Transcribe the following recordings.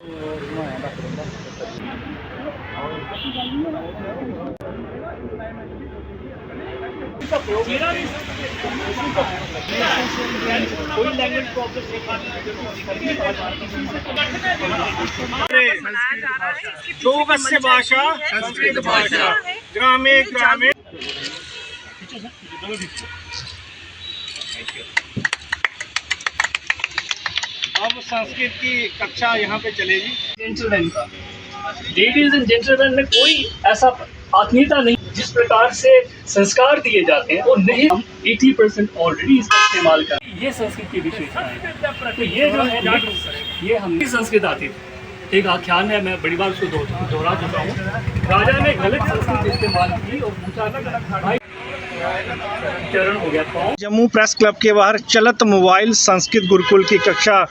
कोई language problem चौगस्य भाषा संस्कृत भाषा ग्रामे ग्रामे। अब संस्कृत की कक्षा यहाँ पे चलेगी। जेंटलमैन का, लेडीज एंड जेंटलमैन में कोई ऐसा आत्मीयता नहीं। जिस प्रकार से संस्कार दिए जाते हैं वो नहीं, हम 80% ऑलरेडी इसका इस्तेमाल कर। ये संस्कृत की विशेषता है। तो ये जो है ये हम संस्कृत आती थी। एक आख्यान है, मैं बड़ी बार उसको दोहरा चुका हूँ। राजा ने गलत संस्कृत इस्तेमाल की और पूछा चरण हो गया। जम्मू प्रेस क्लब के बाहर चलत मोबाइल संस्कृत गुरुकुल की कक्षा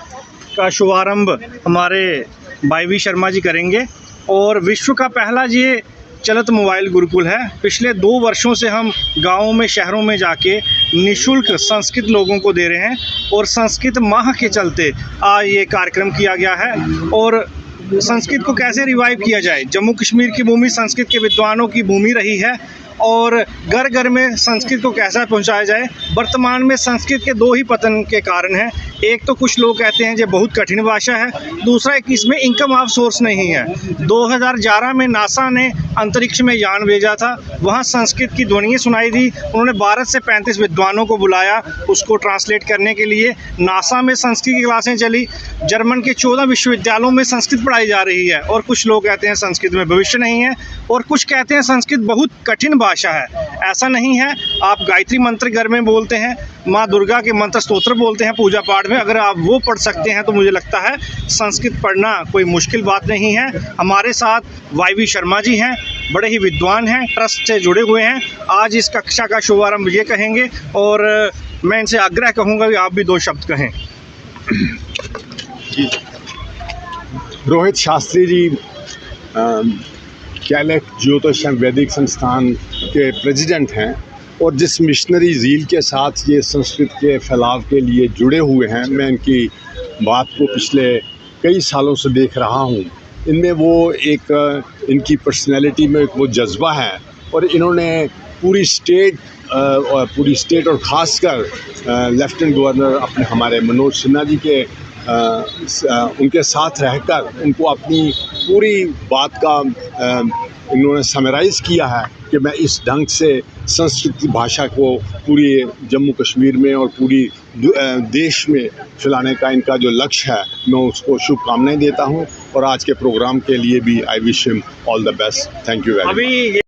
का शुभारंभ हमारे भाई वी शर्मा जी करेंगे। और विश्व का पहला ये चलत मोबाइल गुरुकुल है। पिछले 2 वर्षों से हम गाँवों में शहरों में जाके निःशुल्क संस्कृत लोगों को दे रहे हैं और संस्कृत माह के चलते आज ये कार्यक्रम किया गया है। और संस्कृत को कैसे रिवाइव किया जाए, जम्मू कश्मीर की भूमि संस्कृत के विद्वानों की भूमि रही है और घर घर में संस्कृत को कैसा पहुंचाया जाए। वर्तमान में संस्कृत के 2 ही पतन के कारण हैं। एक तो कुछ लोग कहते हैं ये बहुत कठिन भाषा है, दूसरा एक इसमें इनकम ऑफ सोर्स नहीं है। 2011 में नासा ने अंतरिक्ष में यान भेजा था, वहां संस्कृत की ध्वनियाँ सुनाई दी। उन्होंने 12 से 35 विद्वानों को बुलाया उसको ट्रांसलेट करने के लिए। नासा में संस्कृत की क्लासें चली, जर्मन के 14 विश्वविद्यालयों में संस्कृत पढ़ाई जा रही है। और कुछ लोग कहते हैं संस्कृत में भविष्य नहीं है, और कुछ कहते हैं संस्कृत बहुत कठिन भाषा है। ऐसा नहीं है। आप गायत्री मंत्र घर में बोलते हैं, माँ दुर्गा के मंत्र स्तोत्र बोलते हैं पूजा पाठ में, अगर आप वो पढ़ सकते हैं तो मुझे लगता है संस्कृत पढ़ना कोई मुश्किल बात नहीं है। हमारे साथ वाई वी शर्मा जी हैं, बड़े ही विद्वान हैं, ट्रस्ट से जुड़े हुए हैं। आज इस कक्षा का शुभारंभ ये कहेंगे और मैं इनसे आग्रह कहूँगा कि आप भी 2 शब्द कहें। जी, रोहित शास्त्री जी कैलेक ज्योतिष वैदिक संस्थान के प्रेसिडेंट हैं और जिस मिशनरी ज़ील के साथ ये संस्कृत के फैलाव के लिए जुड़े हुए हैं, मैं इनकी बात को पिछले कई सालों से देख रहा हूँ। इनमें वो एक इनकी पर्सनैलिटी में वो जज्बा है और इन्होंने पूरी स्टेट और ख़ासकर लेफ्टिनेंट गवर्नर अपने हमारे मनोज सिन्हा जी के उनके साथ रहकर उनको अपनी पूरी बात का इन्होंने समराइज़ किया है कि मैं इस ढंग से संस्कृत भाषा को पूरी जम्मू कश्मीर में और पूरी देश में फैलाने का इनका जो लक्ष्य है, मैं उसको शुभकामनाएं देता हूं। और आज के प्रोग्राम के लिए भी I wish him all the best. Thank you very much.